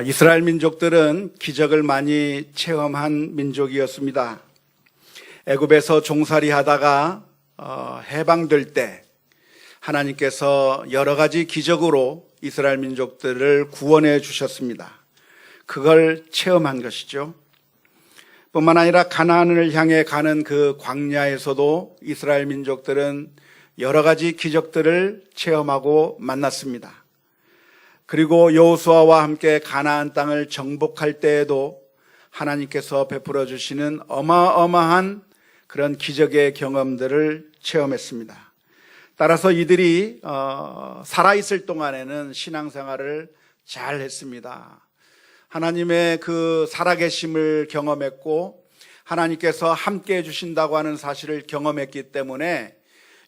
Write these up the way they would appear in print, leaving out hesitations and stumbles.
이스라엘 민족들은 기적을 많이 체험한 민족이었습니다. 애굽에서 종살이 하다가 해방될 때 하나님께서 여러 가지 기적으로 이스라엘 민족들을 구원해 주셨습니다. 그걸 체험한 것이죠. 뿐만 아니라 가나안을 향해 가는 그 광야에서도 이스라엘 민족들은 여러 가지 기적들을 체험하고 만났습니다. 그리고 여호수아와 함께 가나안 땅을 정복할 때에도 하나님께서 베풀어 주시는 어마어마한 그런 기적의 경험들을 체험했습니다. 따라서 이들이 살아있을 동안에는 신앙생활을 잘 했습니다. 하나님의 그 살아계심을 경험했고 하나님께서 함께 해주신다고 하는 사실을 경험했기 때문에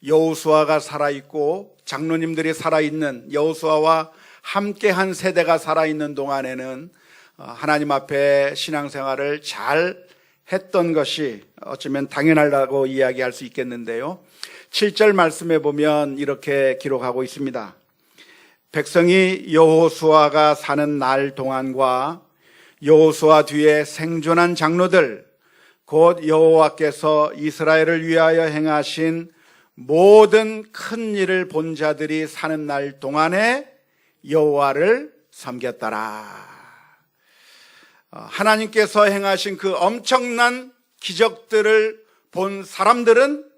여호수아가 살아있고 장로님들이 살아있는 여호수아와 함께한 세대가 살아있는 동안에는 하나님 앞에 신앙생활을 잘 했던 것이 어쩌면 당연하다고 이야기할 수 있겠는데요. 7절 말씀에 보면 이렇게 기록하고 있습니다. 백성이 여호수아가 사는 날 동안과 여호수아 뒤에 생존한 장로들 곧 여호와께서 이스라엘을 위하여 행하신 모든 큰 일을 본 자들이 사는 날 동안에 여호와를 섬겼더라. 하나님께서 행하신 그 엄청난 기적들을 본 사람들은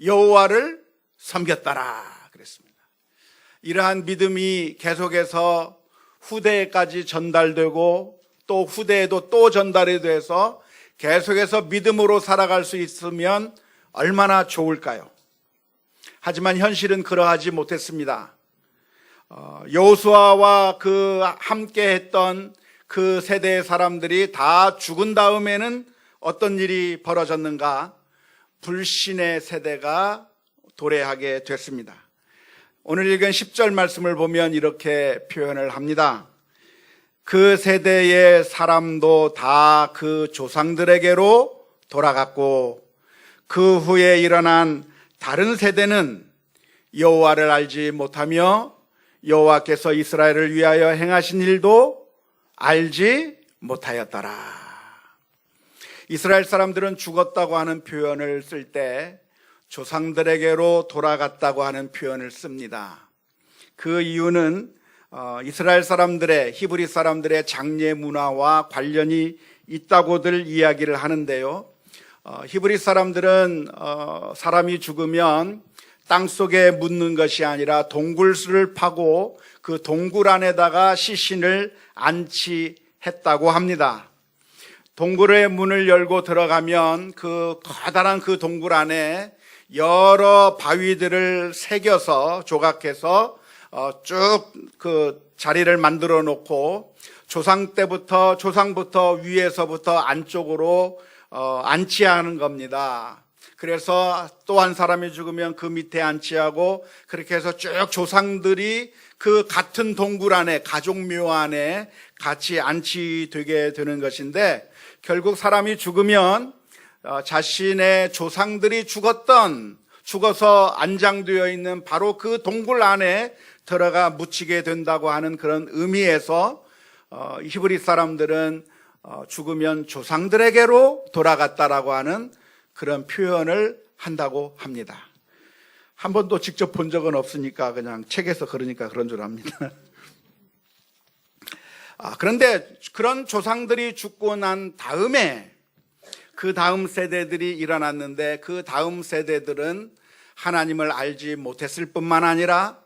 여호와를 섬겼더라 그랬습니다. 이러한 믿음이 계속해서 후대까지 전달되고 또 후대에도 또 전달이 돼서 계속해서 믿음으로 살아갈 수 있으면 얼마나 좋을까요? 하지만 현실은 그러하지 못했습니다. 여호수아와 그 함께 했던 그 세대의 사람들이 다 죽은 다음에는 어떤 일이 벌어졌는가? 불신의 세대가 도래하게 됐습니다. 오늘 읽은 10절 말씀을 보면 이렇게 표현을 합니다. 그 세대의 사람도 다 그 조상들에게로 돌아갔고 그 후에 일어난 다른 세대는 여호와를 알지 못하며 여호와께서 이스라엘을 위하여 행하신 일도 알지 못하였더라. 이스라엘 사람들은 죽었다고 하는 표현을 쓸 때 조상들에게로 돌아갔다고 하는 표현을 씁니다. 그 이유는 이스라엘 사람들의 히브리 사람들의 장례 문화와 관련이 있다고들 이야기를 하는데요. 히브리 사람들은 사람이 죽으면 땅속에 묻는 것이 아니라 동굴을 파고 그 동굴 안에다가 시신을 안치했다고 합니다. 동굴의 문을 열고 들어가면 그 커다란 그 동굴 안에 여러 바위들을 새겨서 조각해서 쭉 그 자리를 만들어 놓고 조상부터 위에서부터 안쪽으로 안치하는 겁니다. 그래서 또 한 사람이 죽으면 그 밑에 안치하고 그렇게 해서 쭉 조상들이 그 같은 동굴 안에 가족묘 안에 같이 안치되게 되는 것인데 결국 사람이 죽으면 자신의 조상들이 죽어서 안장되어 있는 바로 그 동굴 안에 들어가 묻히게 된다고 하는 그런 의미에서 히브리 사람들은 죽으면 조상들에게로 돌아갔다라고 하는 그런 표현을 한다고 합니다. 한 번도 직접 본 적은 없으니까 그냥 책에서 그러니까 그런 줄 압니다. 그런데 그런 조상들이 죽고 난 다음에 그 다음 세대들이 일어났는데 그 다음 세대들은 하나님을 알지 못했을 뿐만 아니라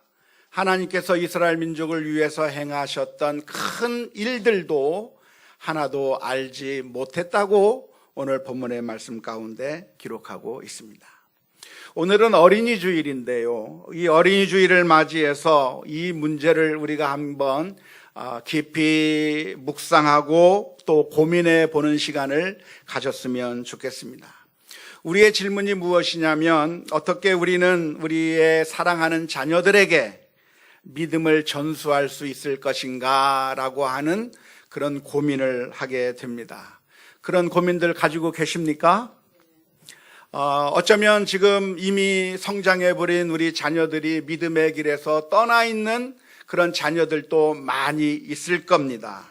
하나님께서 이스라엘 민족을 위해서 행하셨던 큰 일들도 하나도 알지 못했다고 오늘 본문의 말씀 가운데 기록하고 있습니다. 오늘은 어린이 주일인데요. 이 어린이 주일을 맞이해서 이 문제를 우리가 한번 깊이 묵상하고 또 고민해 보는 시간을 가졌으면 좋겠습니다. 우리의 질문이 무엇이냐면 어떻게 우리는 우리의 사랑하는 자녀들에게 믿음을 전수할 수 있을 것인가 라고 하는 그런 고민을 하게 됩니다. 그런 고민들 가지고 계십니까? 어쩌면 지금 이미 성장해버린 우리 자녀들이 믿음의 길에서 떠나 있는 그런 자녀들도 많이 있을 겁니다.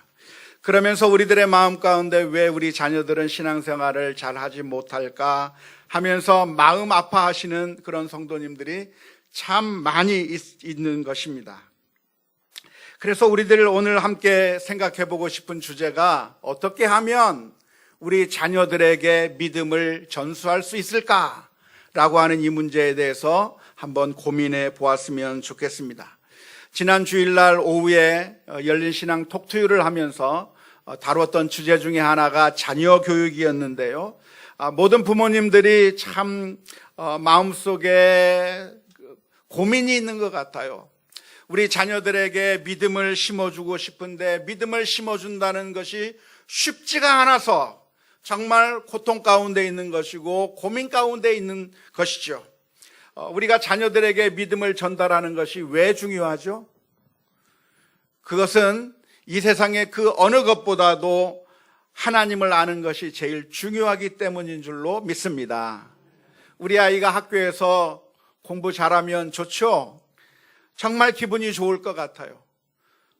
그러면서 우리들의 마음 가운데 왜 우리 자녀들은 신앙생활을 잘 하지 못할까 하면서 마음 아파하시는 그런 성도님들이 참 많이 있는 것입니다. 그래서 우리들 오늘 함께 생각해 보고 싶은 주제가 어떻게 하면 우리 자녀들에게 믿음을 전수할 수 있을까라고 하는 이 문제에 대해서 한번 고민해 보았으면 좋겠습니다. 지난 주일날 오후에 열린 신앙 톡투유를 하면서 다뤘던 주제 중에 하나가 자녀 교육이었는데요. 모든 부모님들이 참 마음속에 고민이 있는 것 같아요. 우리 자녀들에게 믿음을 심어주고 싶은데 믿음을 심어준다는 것이 쉽지가 않아서 정말 고통 가운데 있는 것이고 고민 가운데 있는 것이죠. 우리가 자녀들에게 믿음을 전달하는 것이 왜 중요하죠? 그것은 이 세상의 그 어느 것보다도 하나님을 아는 것이 제일 중요하기 때문인 줄로 믿습니다. 우리 아이가 학교에서 공부 잘하면 좋죠? 정말 기분이 좋을 것 같아요.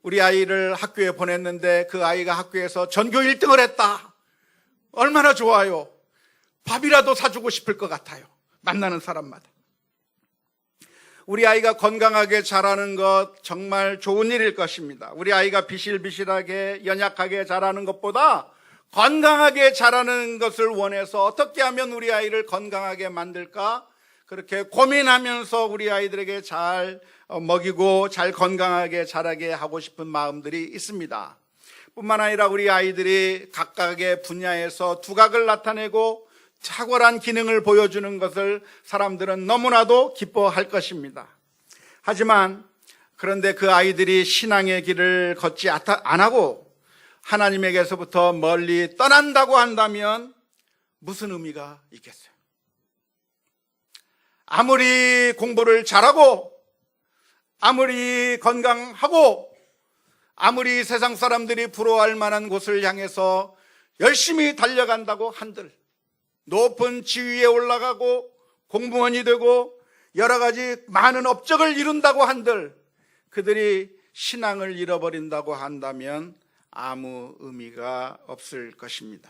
우리 아이를 학교에 보냈는데 그 아이가 학교에서 전교 1등을 했다. 얼마나 좋아요. 밥이라도 사주고 싶을 것 같아요. 만나는 사람마다. 우리 아이가 건강하게 자라는 것 정말 좋은 일일 것입니다. 우리 아이가 비실비실하게 연약하게 자라는 것보다 건강하게 자라는 것을 원해서 어떻게 하면 우리 아이를 건강하게 만들까? 그렇게 고민하면서 우리 아이들에게 잘 먹이고 잘 건강하게 자라게 하고 싶은 마음들이 있습니다. 뿐만 아니라 우리 아이들이 각각의 분야에서 두각을 나타내고 탁월한 기능을 보여주는 것을 사람들은 너무나도 기뻐할 것입니다. 하지만 그런데 그 아이들이 신앙의 길을 걷지 안 하고 하나님에게서부터 멀리 떠난다고 한다면 무슨 의미가 있겠어요? 아무리 공부를 잘하고 아무리 건강하고 아무리 세상 사람들이 부러워할 만한 곳을 향해서 열심히 달려간다고 한들, 높은 지위에 올라가고 공무원이 되고 여러 가지 많은 업적을 이룬다고 한들 그들이 신앙을 잃어버린다고 한다면 아무 의미가 없을 것입니다.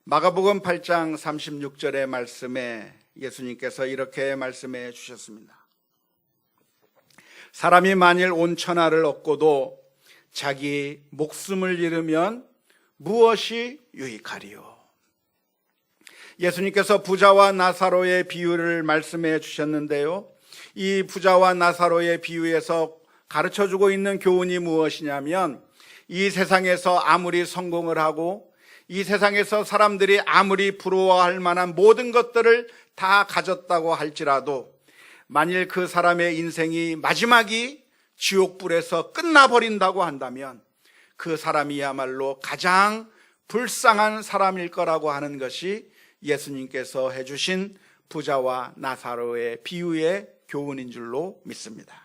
마가복음 8장 36절의 말씀에 예수님께서 이렇게 말씀해 주셨습니다. 사람이 만일 온 천하를 얻고도 자기 목숨을 잃으면 무엇이 유익하리요? 예수님께서 부자와 나사로의 비유를 말씀해 주셨는데요. 이 부자와 나사로의 비유에서 가르쳐주고 있는 교훈이 무엇이냐면 이 세상에서 아무리 성공을 하고 이 세상에서 사람들이 아무리 부러워할 만한 모든 것들을 다 가졌다고 할지라도 만일 그 사람의 인생이 마지막이 지옥불에서 끝나버린다고 한다면 그 사람이야말로 가장 불쌍한 사람일 거라고 하는 것이 예수님께서 해주신 부자와 나사로의 비유의 교훈인 줄로 믿습니다.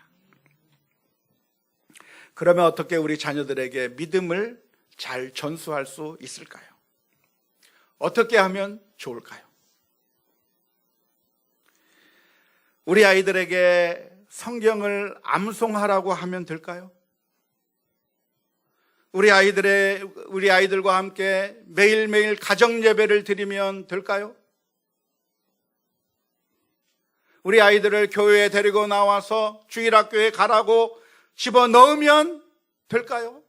그러면 어떻게 우리 자녀들에게 믿음을 잘 전수할 수 있을까요? 어떻게 하면 좋을까요? 우리 아이들에게 성경을 암송하라고 하면 될까요? 우리 아이들과 함께 매일매일 가정 예배를 드리면 될까요? 우리 아이들을 교회에 데리고 나와서 주일학교에 가라고 집어넣으면 될까요?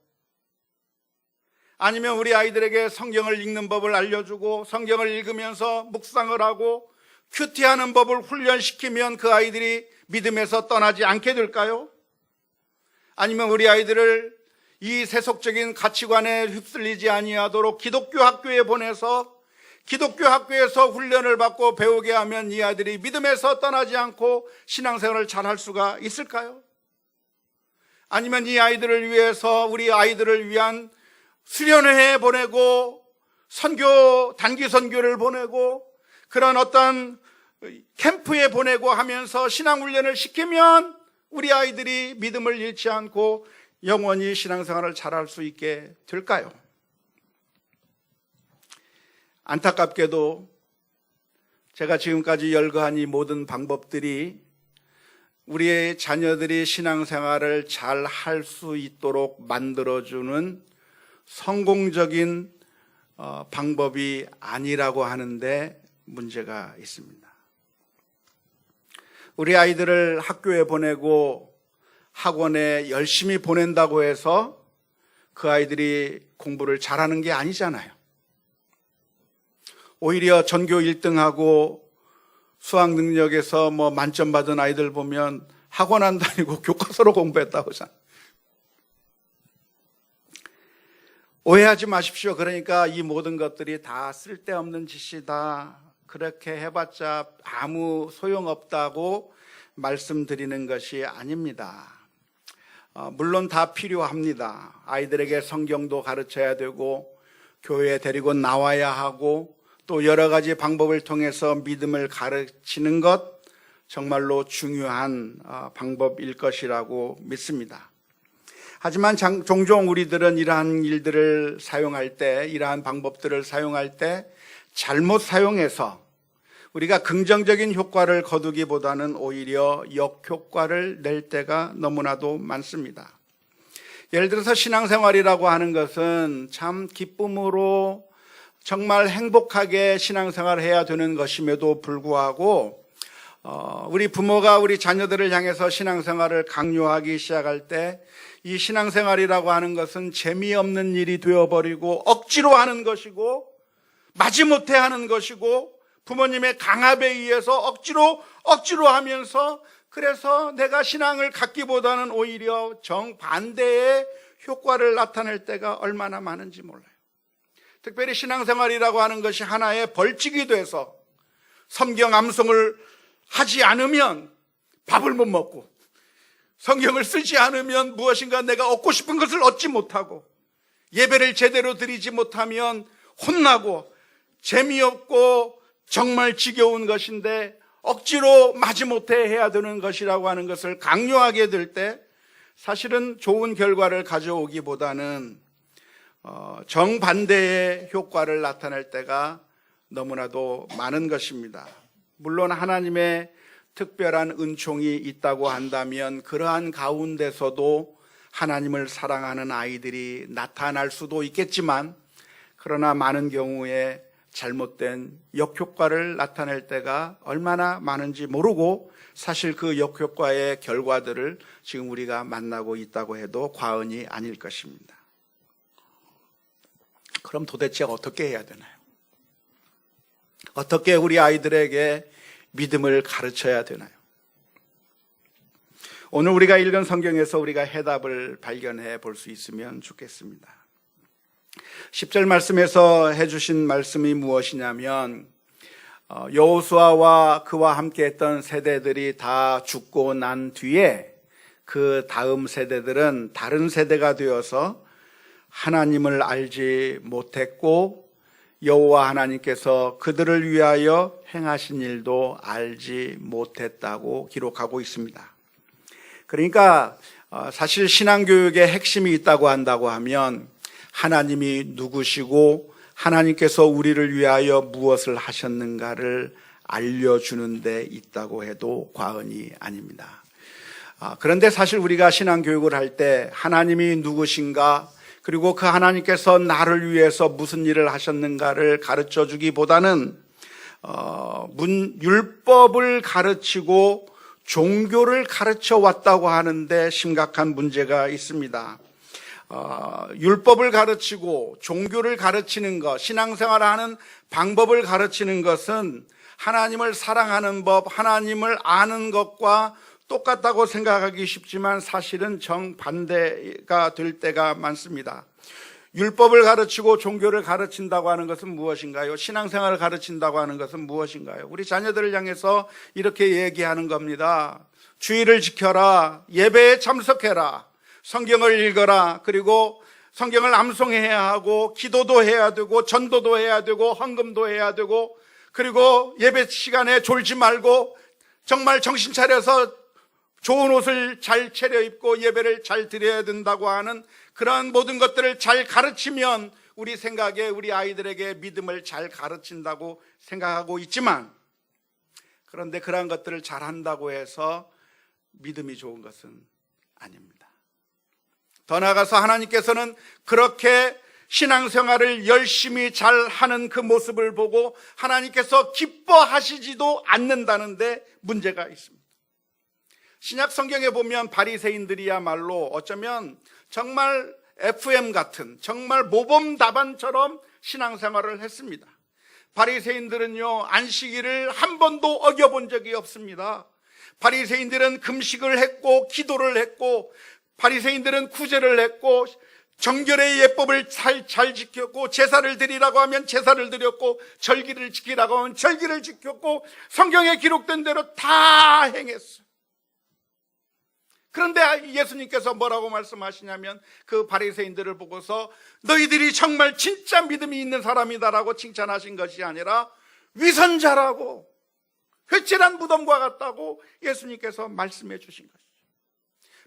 아니면 우리 아이들에게 성경을 읽는 법을 알려주고 성경을 읽으면서 묵상을 하고 큐티하는 법을 훈련시키면 그 아이들이 믿음에서 떠나지 않게 될까요? 아니면 우리 아이들을 이 세속적인 가치관에 휩쓸리지 아니하도록 기독교 학교에 보내서 기독교 학교에서 훈련을 받고 배우게 하면 이 아이들이 믿음에서 떠나지 않고 신앙생활을 잘할 수가 있을까요? 아니면 이 아이들을 위해서 우리 아이들을 위한 수련회에 보내고 단기 선교를 보내고 그런 어떤 캠프에 보내고 하면서 신앙훈련을 시키면 우리 아이들이 믿음을 잃지 않고 영원히 신앙생활을 잘할 수 있게 될까요? 안타깝게도 제가 지금까지 열거한 이 모든 방법들이 우리의 자녀들이 신앙생활을 잘 할 수 있도록 만들어주는 성공적인 방법이 아니라고 하는데 문제가 있습니다. 우리 아이들을 학교에 보내고 학원에 열심히 보낸다고 해서 그 아이들이 공부를 잘하는 게 아니잖아요. 오히려 전교 1등하고 수학 능력에서 만점 받은 아이들 보면 학원 안 다니고 교과서로 공부했다고 하잖아요. 오해하지 마십시오. 그러니까 이 모든 것들이 다 쓸데없는 짓이다, 그렇게 해봤자 아무 소용없다고 말씀드리는 것이 아닙니다. 물론 다 필요합니다. 아이들에게 성경도 가르쳐야 되고 교회에 데리고 나와야 하고 또 여러 가지 방법을 통해서 믿음을 가르치는 것 정말로 중요한 방법일 것이라고 믿습니다. 하지만 종종 우리들은 이러한 일들을 사용할 때, 이러한 방법들을 사용할 때 잘못 사용해서 우리가 긍정적인 효과를 거두기보다는 오히려 역효과를 낼 때가 너무나도 많습니다. 예를 들어서 신앙생활이라고 하는 것은 참 기쁨으로 정말 행복하게 신앙생활을 해야 되는 것임에도 불구하고 우리 부모가 우리 자녀들을 향해서 신앙생활을 강요하기 시작할 때 이 신앙생활이라고 하는 것은 재미없는 일이 되어버리고 억지로 하는 것이고 마지못해 하는 것이고 부모님의 강압에 의해서 억지로 하면서 그래서 내가 신앙을 갖기보다는 오히려 정반대의 효과를 나타낼 때가 얼마나 많은지 몰라요. 특별히 신앙생활이라고 하는 것이 하나의 벌칙이 돼서 성경 암송을 하지 않으면 밥을 못 먹고 성경을 쓰지 않으면 무엇인가 내가 얻고 싶은 것을 얻지 못하고 예배를 제대로 드리지 못하면 혼나고 재미없고 정말 지겨운 것인데 억지로 마지못해 해야 되는 것이라고 하는 것을 강요하게 될 때 사실은 좋은 결과를 가져오기보다는 정반대의 효과를 나타낼 때가 너무나도 많은 것입니다. 물론 하나님의 특별한 은총이 있다고 한다면 그러한 가운데서도 하나님을 사랑하는 아이들이 나타날 수도 있겠지만 그러나 많은 경우에 잘못된 역효과를 나타낼 때가 얼마나 많은지 모르고 사실 그 역효과의 결과들을 지금 우리가 만나고 있다고 해도 과언이 아닐 것입니다. 그럼 도대체 어떻게 해야 되나요? 어떻게 우리 아이들에게 믿음을 가르쳐야 되나요? 오늘 우리가 읽은 성경에서 우리가 해답을 발견해 볼 수 있으면 좋겠습니다. 10절 말씀에서 해주신 말씀이 무엇이냐면 여호수아와 그와 함께 했던 세대들이 다 죽고 난 뒤에 그 다음 세대들은 다른 세대가 되어서 하나님을 알지 못했고 여호와 하나님께서 그들을 위하여 행하신 일도 알지 못했다고 기록하고 있습니다. 그러니까 사실 신앙교육의 핵심이 있다고 한다고 하면 하나님이 누구시고 하나님께서 우리를 위하여 무엇을 하셨는가를 알려주는 데 있다고 해도 과언이 아닙니다. 그런데 사실 우리가 신앙교육을 할 때 하나님이 누구신가 그리고 그 하나님께서 나를 위해서 무슨 일을 하셨는가를 가르쳐 주기보다는 율법을 가르치고 종교를 가르쳐 왔다고 하는데 심각한 문제가 있습니다. 율법을 가르치고 종교를 가르치는 것, 신앙생활을 하는 방법을 가르치는 것은 하나님을 사랑하는 법, 하나님을 아는 것과 똑같다고 생각하기 쉽지만 사실은 정반대가 될 때가 많습니다. 율법을 가르치고 종교를 가르친다고 하는 것은 무엇인가요? 신앙생활을 가르친다고 하는 것은 무엇인가요? 우리 자녀들을 향해서 이렇게 얘기하는 겁니다. 주의를 지켜라, 예배에 참석해라, 성경을 읽어라, 그리고 성경을 암송해야 하고 기도도 해야 되고 전도도 해야 되고 헌금도 해야 되고 그리고 예배 시간에 졸지 말고 정말 정신 차려서 좋은 옷을 잘 차려입고 예배를 잘 드려야 된다고 하는 그러한 모든 것들을 잘 가르치면 우리 생각에 우리 아이들에게 믿음을 잘 가르친다고 생각하고 있지만 그런데 그러한 것들을 잘 한다고 해서 믿음이 좋은 것은 아닙니다. 더 나아가서 하나님께서는 그렇게 신앙생활을 열심히 잘 하는 그 모습을 보고 하나님께서 기뻐하시지도 않는다는데 문제가 있습니다. 신약 성경에 보면 바리새인들이야말로 어쩌면 정말 FM 같은 정말 모범답안처럼 신앙생활을 했습니다. 바리새인들은요, 안식일을 한 번도 어겨본 적이 없습니다. 바리새인들은 금식을 했고 기도를 했고, 바리새인들은 구제를 했고, 정결의 예법을 잘 지켰고, 제사를 드리라고 하면 제사를 드렸고, 절기를 지키라고 하면 절기를 지켰고, 성경에 기록된 대로 다 행했어요. 그런데 예수님께서 뭐라고 말씀하시냐면 그 바리새인들을 보고서 너희들이 정말 진짜 믿음이 있는 사람이다라고 칭찬하신 것이 아니라 위선자라고, 회칠한 무덤과 같다고 예수님께서 말씀해 주신 것이죠.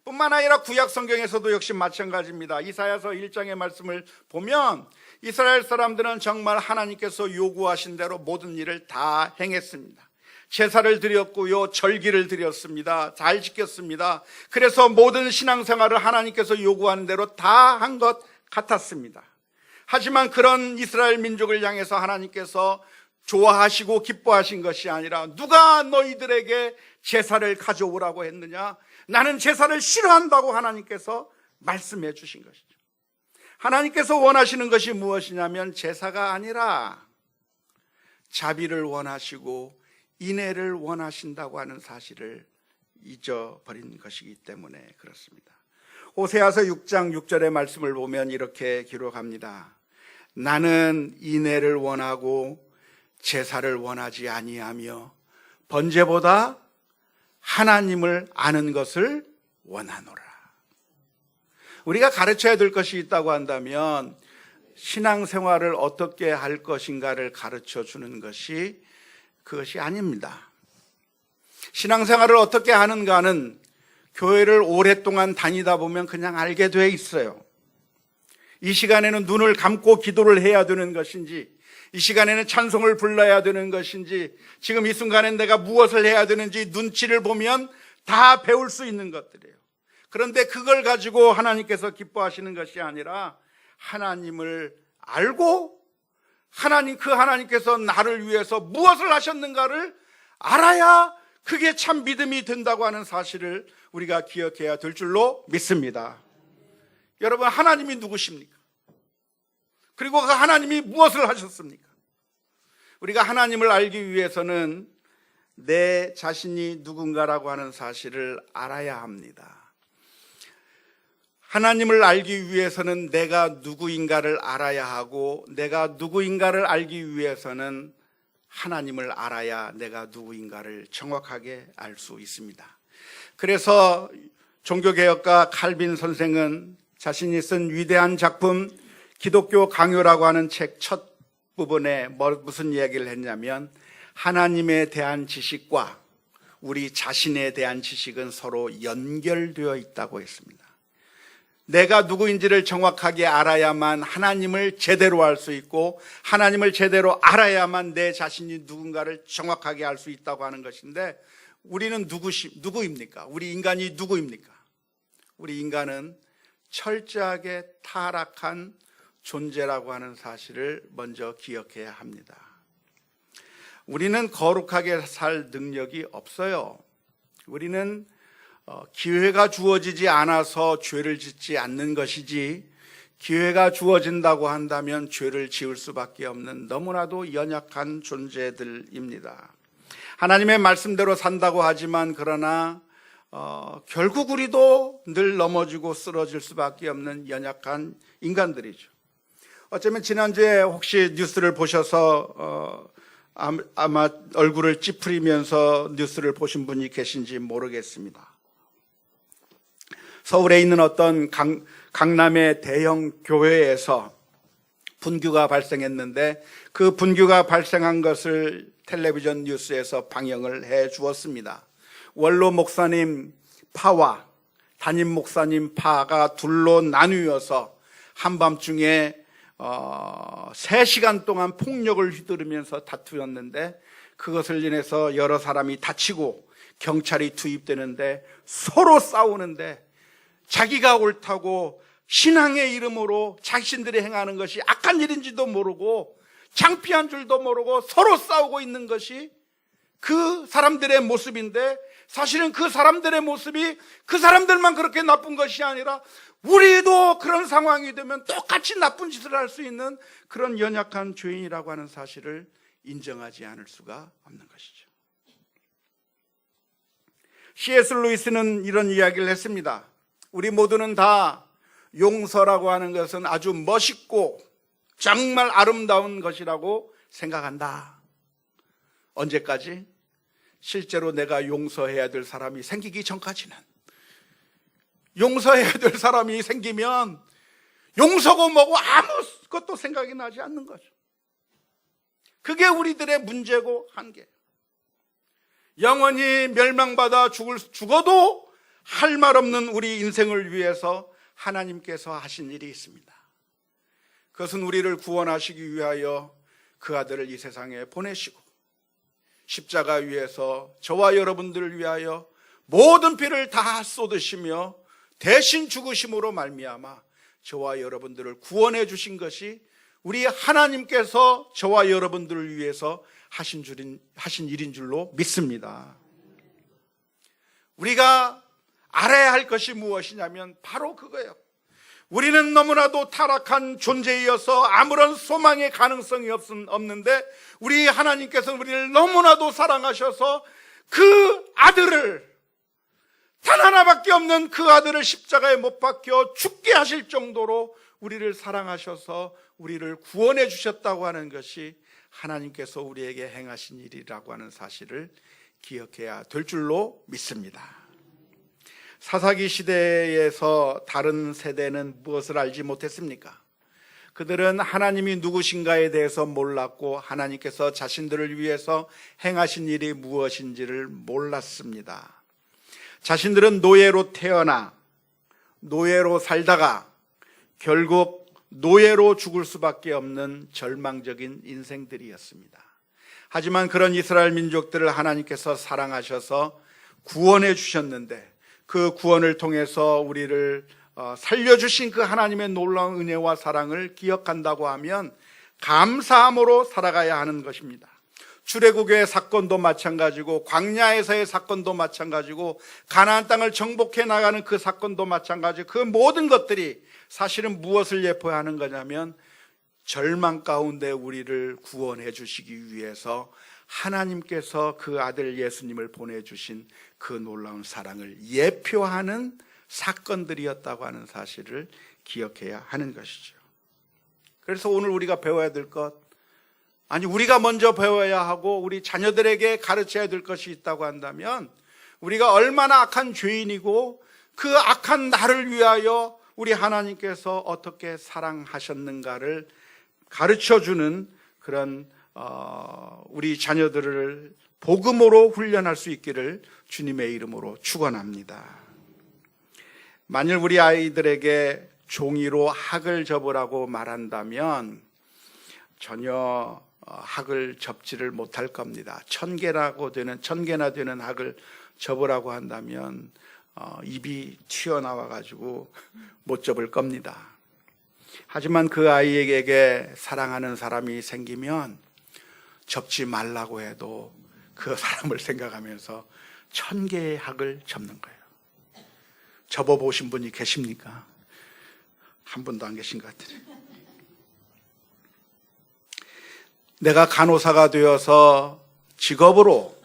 뿐만 아니라 구약 성경에서도 역시 마찬가지입니다. 이사야서 1장의 말씀을 보면 이스라엘 사람들은 정말 하나님께서 요구하신 대로 모든 일을 다 행했습니다. 제사를 드렸고요, 절기를 드렸습니다. 잘 지켰습니다. 그래서 모든 신앙생활을 하나님께서 요구하는 대로 다 한 것 같았습니다. 하지만 그런 이스라엘 민족을 향해서 하나님께서 좋아하시고 기뻐하신 것이 아니라 누가 너희들에게 제사를 가져오라고 했느냐? 나는 제사를 싫어한다고 하나님께서 말씀해 주신 것이죠. 하나님께서 원하시는 것이 무엇이냐면 제사가 아니라 자비를 원하시고 인애를 원하신다고 하는 사실을 잊어버린 것이기 때문에 그렇습니다. 호세아서 6장 6절의 말씀을 보면 이렇게 기록합니다. 나는 인애를 원하고 제사를 원하지 아니하며 번제보다 하나님을 아는 것을 원하노라. 우리가 가르쳐야 될 것이 있다고 한다면 신앙생활을 어떻게 할 것인가를 가르쳐 주는 것이 그것이 아닙니다. 신앙생활을 어떻게 하는가는 교회를 오랫동안 다니다 보면 그냥 알게 돼 있어요. 이 시간에는 눈을 감고 기도를 해야 되는 것인지, 이 시간에는 찬송을 불러야 되는 것인지, 지금 이 순간에 내가 무엇을 해야 되는지 눈치를 보면 다 배울 수 있는 것들이에요. 그런데 그걸 가지고 하나님께서 기뻐하시는 것이 아니라 하나님을 알고 그 하나님께서 나를 위해서 무엇을 하셨는가를 알아야 그게 참 믿음이 된다고 하는 사실을 우리가 기억해야 될 줄로 믿습니다. 여러분, 하나님이 누구십니까? 그리고 그 하나님이 무엇을 하셨습니까? 우리가 하나님을 알기 위해서는 내 자신이 누군가라고 하는 사실을 알아야 합니다. 하나님을 알기 위해서는 내가 누구인가를 알아야 하고, 내가 누구인가를 알기 위해서는 하나님을 알아야 내가 누구인가를 정확하게 알 수 있습니다. 그래서 종교개혁가 칼빈 선생은 자신이 쓴 위대한 작품 기독교 강요라고 하는 책 첫 부분에 무슨 이야기를 했냐면, 하나님에 대한 지식과 우리 자신에 대한 지식은 서로 연결되어 있다고 했습니다. 내가 누구인지를 정확하게 알아야만 하나님을 제대로 알 수 있고, 하나님을 제대로 알아야만 내 자신이 누군가를 정확하게 알 수 있다고 하는 것인데, 우리는 누구입니까? 우리 인간이 누구입니까? 우리 인간은 철저하게 타락한 존재라고 하는 사실을 먼저 기억해야 합니다. 우리는 거룩하게 살 능력이 없어요. 우리는 기회가 주어지지 않아서 죄를 짓지 않는 것이지, 기회가 주어진다고 한다면 죄를 지을 수밖에 없는 너무나도 연약한 존재들입니다. 하나님의 말씀대로 산다고 하지만 그러나 결국 우리도 늘 넘어지고 쓰러질 수밖에 없는 연약한 인간들이죠. 어쩌면 지난주에 혹시 뉴스를 보셔서 아마 얼굴을 찌푸리면서 뉴스를 보신 분이 계신지 모르겠습니다. 서울에 있는 어떤 강남의 대형 교회에서 분규가 발생했는데, 그 분규가 발생한 것을 텔레비전 뉴스에서 방영을 해 주었습니다. 원로 목사님 파와 담임 목사님 파가 둘로 나뉘어서 한밤중에 3시간 동안 폭력을 휘두르면서 다투었는데, 그것을 인해서 여러 사람이 다치고, 경찰이 투입되는데 서로 싸우는데 자기가 옳다고 신앙의 이름으로 자신들이 행하는 것이 악한 일인지도 모르고 창피한 줄도 모르고 서로 싸우고 있는 것이 그 사람들의 모습인데, 사실은 그 사람들의 모습이 그 사람들만 그렇게 나쁜 것이 아니라 우리도 그런 상황이 되면 똑같이 나쁜 짓을 할 수 있는 그런 연약한 죄인이라고 하는 사실을 인정하지 않을 수가 없는 것이죠. C.S. 루이스는 이런 이야기를 했습니다. 우리 모두는 다 용서라고 하는 것은 아주 멋있고 정말 아름다운 것이라고 생각한다. 언제까지? 실제로 내가 용서해야 될 사람이 생기기 전까지는. 용서해야 될 사람이 생기면 용서고 뭐고 아무것도 생각이 나지 않는 거죠. 그게 우리들의 문제고 한계. 영원히 멸망받아 죽어도 할 말 없는 우리 인생을 위해서 하나님께서 하신 일이 있습니다. 그것은 우리를 구원하시기 위하여 그 아들을 이 세상에 보내시고 십자가 위에서 저와 여러분들을 위하여 모든 피를 다 쏟으시며 대신 죽으심으로 말미암아 저와 여러분들을 구원해 주신 것이 우리 하나님께서 저와 여러분들을 위해서 하신 일인 줄로 믿습니다. 우리가 알아야 할 것이 무엇이냐면 바로 그거예요. 우리는 너무나도 타락한 존재이어서 아무런 소망의 가능성이 없는데 우리 하나님께서는 우리를 너무나도 사랑하셔서 그 아들을, 단 하나밖에 없는 그 아들을 십자가에 못 박혀 죽게 하실 정도로 우리를 사랑하셔서 우리를 구원해 주셨다고 하는 것이 하나님께서 우리에게 행하신 일이라고 하는 사실을 기억해야 될 줄로 믿습니다. 사사기 시대에서 다른 세대는 무엇을 알지 못했습니까? 그들은 하나님이 누구신가에 대해서 몰랐고 하나님께서 자신들을 위해서 행하신 일이 무엇인지를 몰랐습니다. 자신들은 노예로 태어나 노예로 살다가 결국 노예로 죽을 수밖에 없는 절망적인 인생들이었습니다. 하지만 그런 이스라엘 민족들을 하나님께서 사랑하셔서 구원해 주셨는데 그 구원을 통해서 우리를 살려주신 그 하나님의 놀라운 은혜와 사랑을 기억한다고 하면 감사함으로 살아가야 하는 것입니다. 출애굽의 사건도 마찬가지고 광야에서의 사건도 마찬가지고 가나안 땅을 정복해 나가는 그 사건도 마찬가지고 그 모든 것들이 사실은 무엇을 예표하는 거냐면 절망 가운데 우리를 구원해 주시기 위해서 하나님께서 그 아들 예수님을 보내주신 그 놀라운 사랑을 예표하는 사건들이었다고 하는 사실을 기억해야 하는 것이죠. 그래서 오늘 우리가 배워야 될 것, 아니 우리가 먼저 배워야 하고 우리 자녀들에게 가르쳐야 될 것이 있다고 한다면 우리가 얼마나 악한 죄인이고 그 악한 나를 위하여 우리 하나님께서 어떻게 사랑하셨는가를 가르쳐주는 그런 우리 자녀들을 복음으로 훈련할 수 있기를 주님의 이름으로 축원합니다. 만일 우리 아이들에게 종이로 학을 접으라고 말한다면 전혀 학을 접지를 못할 겁니다. 1000개나 되는 학을 접으라고 한다면 입이 튀어나와 가지고 못 접을 겁니다. 하지만 그 아이에게 사랑하는 사람이 생기면 접지 말라고 해도 그 사람을 생각하면서 1000개의 학을 접는 거예요. 접어보신 분이 계십니까? 한 분도 안 계신 것 같아요. 내가 간호사가 되어서 직업으로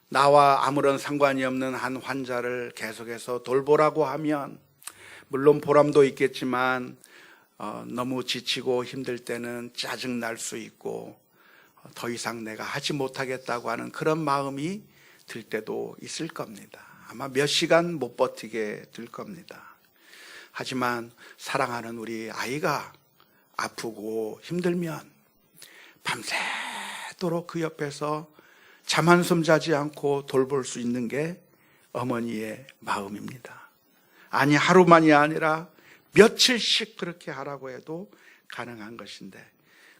나와 아무런 상관이 없는 한 환자를 계속해서 돌보라고 하면 물론 보람도 있겠지만 너무 지치고 힘들 때는 짜증 날 수 있고 더 이상 내가 하지 못하겠다고 하는 그런 마음이 들 때도 있을 겁니다. 아마 몇 시간 못 버티게 될 겁니다. 하지만 사랑하는 우리 아이가 아프고 힘들면 밤새도록 그 옆에서 잠 한숨 자지 않고 돌볼 수 있는 게 어머니의 마음입니다. 아니 하루만이 아니라 며칠씩 그렇게 하라고 해도 가능한 것인데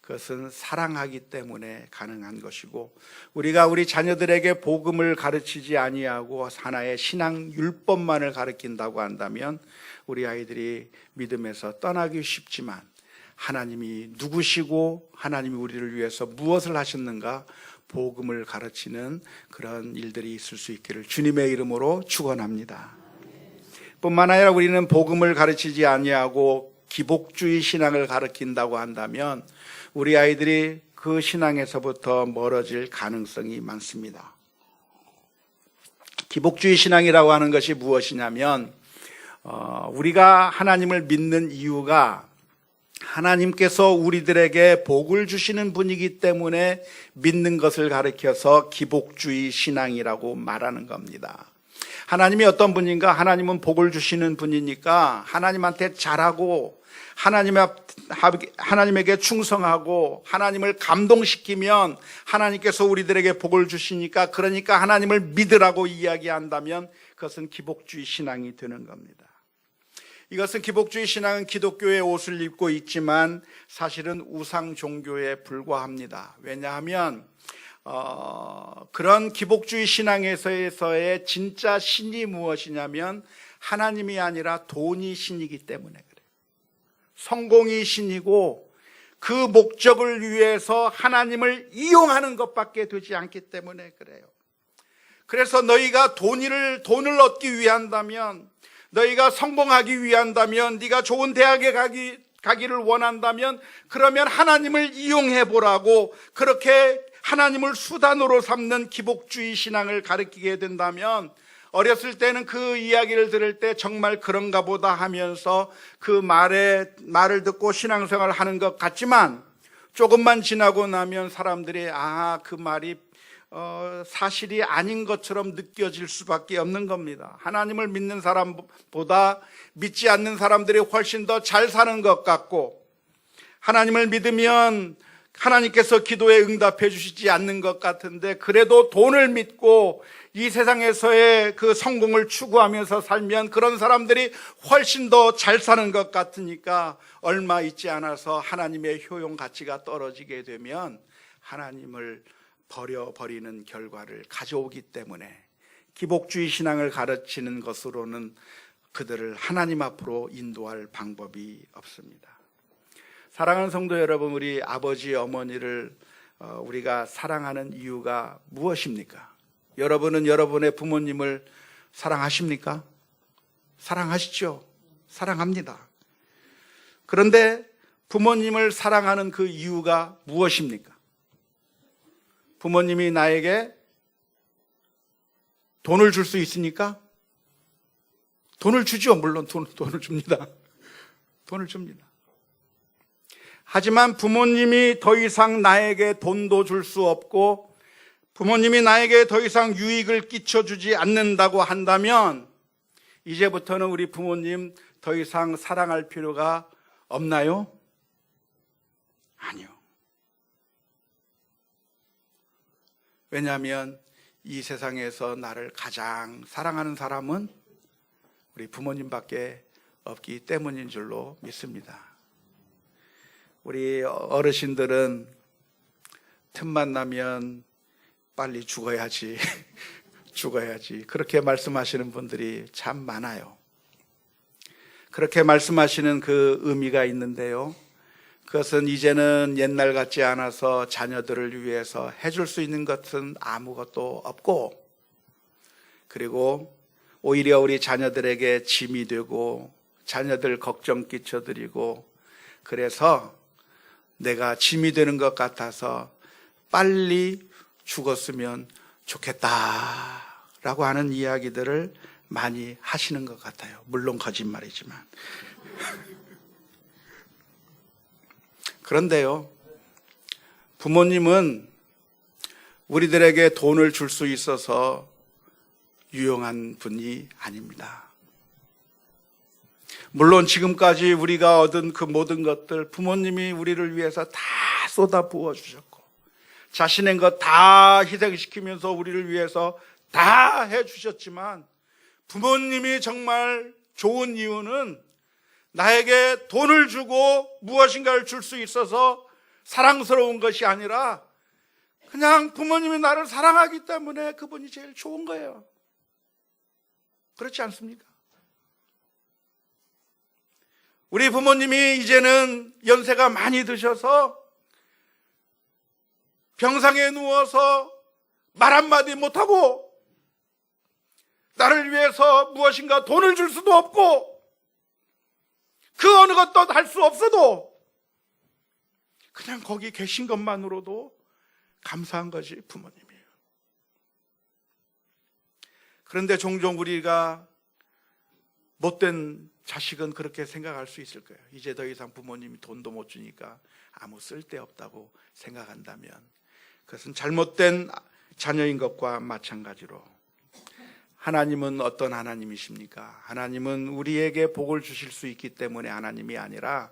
그것은 사랑하기 때문에 가능한 것이고, 우리가 우리 자녀들에게 복음을 가르치지 아니하고 하나의 신앙 율법만을 가르친다고 한다면 우리 아이들이 믿음에서 떠나기 쉽지만, 하나님이 누구시고 하나님이 우리를 위해서 무엇을 하셨는가 복음을 가르치는 그런 일들이 있을 수 있기를 주님의 이름으로 축원합니다. 뿐만 아니라 우리는 복음을 가르치지 아니하고 기복주의 신앙을 가르친다고 한다면 우리 아이들이 그 신앙에서부터 멀어질 가능성이 많습니다. 기복주의 신앙이라고 하는 것이 무엇이냐면, 우리가 하나님을 믿는 이유가 하나님께서 우리들에게 복을 주시는 분이기 때문에 믿는 것을 가리켜서 기복주의 신앙이라고 말하는 겁니다. 하나님이 어떤 분인가? 하나님은 복을 주시는 분이니까 하나님한테 잘하고 하나님에게 충성하고 하나님을 감동시키면 하나님께서 우리들에게 복을 주시니까, 그러니까 하나님을 믿으라고 이야기한다면 그것은 기복주의 신앙이 되는 겁니다. 이것은 기복주의 신앙은 기독교의 옷을 입고 있지만 사실은 우상 종교에 불과합니다. 왜냐하면 그런 기복주의 신앙에서의 진짜 신이 무엇이냐면 하나님이 아니라 돈이 신이기 때문에 그래요. 성공이 신이고 그 목적을 위해서 하나님을 이용하는 것밖에 되지 않기 때문에 그래요. 그래서 너희가 돈을 얻기 위한다면, 너희가 성공하기 위한다면, 네가 좋은 대학에 가기를 원한다면 그러면 하나님을 이용해 보라고, 그렇게 하나님을 수단으로 삼는 기복주의 신앙을 가르치게 된다면, 어렸을 때는 그 이야기를 들을 때 정말 그런가 보다 하면서 그 말을 듣고 신앙생활을 하는 것 같지만, 조금만 지나고 나면 사람들이 그 말이 사실이 아닌 것처럼 느껴질 수밖에 없는 겁니다. 하나님을 믿는 사람보다 믿지 않는 사람들이 훨씬 더 잘 사는 것 같고, 하나님을 믿으면 하나님께서 기도에 응답해 주시지 않는 것 같은데, 그래도 돈을 믿고 이 세상에서의 그 성공을 추구하면서 살면 그런 사람들이 훨씬 더 잘 사는 것 같으니까 얼마 있지 않아서 하나님의 효용 가치가 떨어지게 되면 하나님을 버려버리는 결과를 가져오기 때문에 기복주의 신앙을 가르치는 것으로는 그들을 하나님 앞으로 인도할 방법이 없습니다. 사랑하는 성도 여러분, 우리 아버지 어머니를 우리가 사랑하는 이유가 무엇입니까? 여러분은 여러분의 부모님을 사랑하십니까? 사랑하시죠? 사랑합니다. 그런데 부모님을 사랑하는 그 이유가 무엇입니까? 부모님이 나에게 돈을 줄 수 있으니까? 돈을 주죠. 물론 돈을 줍니다. 돈을 줍니다. 하지만 부모님이 더 이상 나에게 돈도 줄 수 없고 부모님이 나에게 더 이상 유익을 끼쳐주지 않는다고 한다면 이제부터는 우리 부모님 더 이상 사랑할 필요가 없나요? 아니요. 왜냐하면 이 세상에서 나를 가장 사랑하는 사람은 우리 부모님밖에 없기 때문인 줄로 믿습니다. 우리 어르신들은 틈만 나면 빨리 죽어야지 그렇게 말씀하시는 분들이 참 많아요. 그렇게 말씀하시는 그 의미가 있는데요, 그것은 이제는 옛날 같지 않아서 자녀들을 위해서 해줄 수 있는 것은 아무것도 없고, 그리고 오히려 우리 자녀들에게 짐이 되고 자녀들 걱정 끼쳐드리고, 그래서 내가 짐이 되는 것 같아서 빨리 죽었으면 좋겠다라고 하는 이야기들을 많이 하시는 것 같아요. 물론 거짓말이지만. 그런데요, 부모님은 우리들에게 돈을 줄 수 있어서 유용한 분이 아닙니다. 물론 지금까지 우리가 얻은 그 모든 것들 부모님이 우리를 위해서 다 쏟아 부어 주셨고 자신의 것 다 희생시키면서 우리를 위해서 다 해주셨지만, 부모님이 정말 좋은 이유는 나에게 돈을 주고 무엇인가를 줄 수 있어서 사랑스러운 것이 아니라 그냥 부모님이 나를 사랑하기 때문에 그분이 제일 좋은 거예요. 그렇지 않습니까? 우리 부모님이 이제는 연세가 많이 드셔서 병상에 누워서 말 한마디 못하고 나를 위해서 무엇인가 돈을 줄 수도 없고 그 어느 것도 할 수 없어도 그냥 거기 계신 것만으로도 감사한 것이 부모님이에요. 그런데 종종 우리가 못된 자식은 그렇게 생각할 수 있을 거예요. 이제 더 이상 부모님이 돈도 못 주니까 아무 쓸데없다고 생각한다면 그것은 잘못된 자녀인 것과 마찬가지로 하나님은 어떤 하나님이십니까? 하나님은 우리에게 복을 주실 수 있기 때문에 하나님이 아니라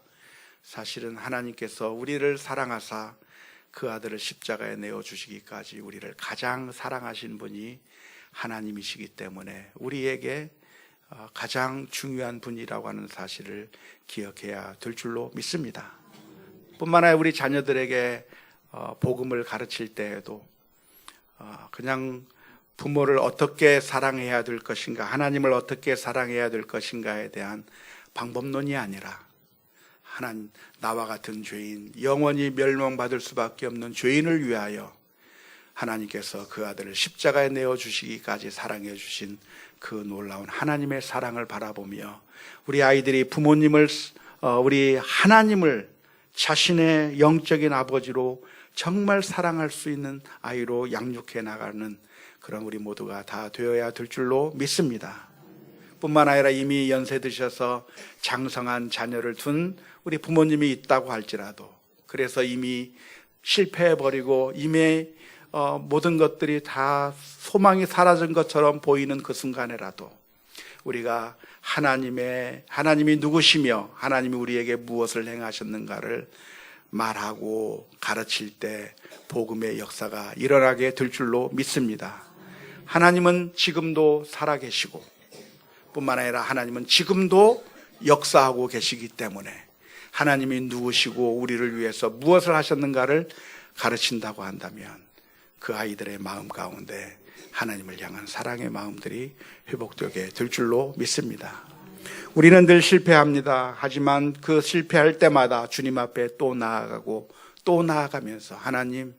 사실은 하나님께서 우리를 사랑하사 그 아들을 십자가에 내어주시기까지 우리를 가장 사랑하신 분이 하나님이시기 때문에 우리에게 가장 중요한 분이라고 하는 사실을 기억해야 될 줄로 믿습니다. 뿐만 아니라 우리 자녀들에게 복음을 가르칠 때에도 그냥 부모를 어떻게 사랑해야 될 것인가, 하나님을 어떻게 사랑해야 될 것인가에 대한 방법론이 아니라 하나님, 나와 같은 죄인, 영원히 멸망받을 수밖에 없는 죄인을 위하여 하나님께서 그 아들을 십자가에 내어주시기까지 사랑해 주신 그 놀라운 하나님의 사랑을 바라보며 우리 아이들이 부모님을, 우리 하나님을 자신의 영적인 아버지로 정말 사랑할 수 있는 아이로 양육해 나가는 그런 우리 모두가 다 되어야 될 줄로 믿습니다. 뿐만 아니라 이미 연세 드셔서 장성한 자녀를 둔 우리 부모님이 있다고 할지라도 그래서 이미 실패해버리고 이미 모든 것들이 다 소망이 사라진 것처럼 보이는 그 순간에라도 우리가 하나님이 누구시며 하나님이 우리에게 무엇을 행하셨는가를 말하고 가르칠 때 복음의 역사가 일어나게 될 줄로 믿습니다. 하나님은 지금도 살아계시고 뿐만 아니라 하나님은 지금도 역사하고 계시기 때문에 하나님이 누구시고 우리를 위해서 무엇을 하셨는가를 가르친다고 한다면 그 아이들의 마음 가운데 하나님을 향한 사랑의 마음들이 회복되게 될 줄로 믿습니다. 우리는 늘 실패합니다. 하지만 그 실패할 때마다 주님 앞에 또 나아가고 또 나아가면서 하나님,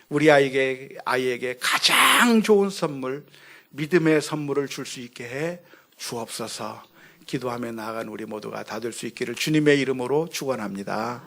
우리 아이에게 가장 좋은 선물, 믿음의 선물을 줄 수 있게 해 주옵소서. 기도하며 나아간 우리 모두가 다 될 수 있기를 주님의 이름으로 축원합니다.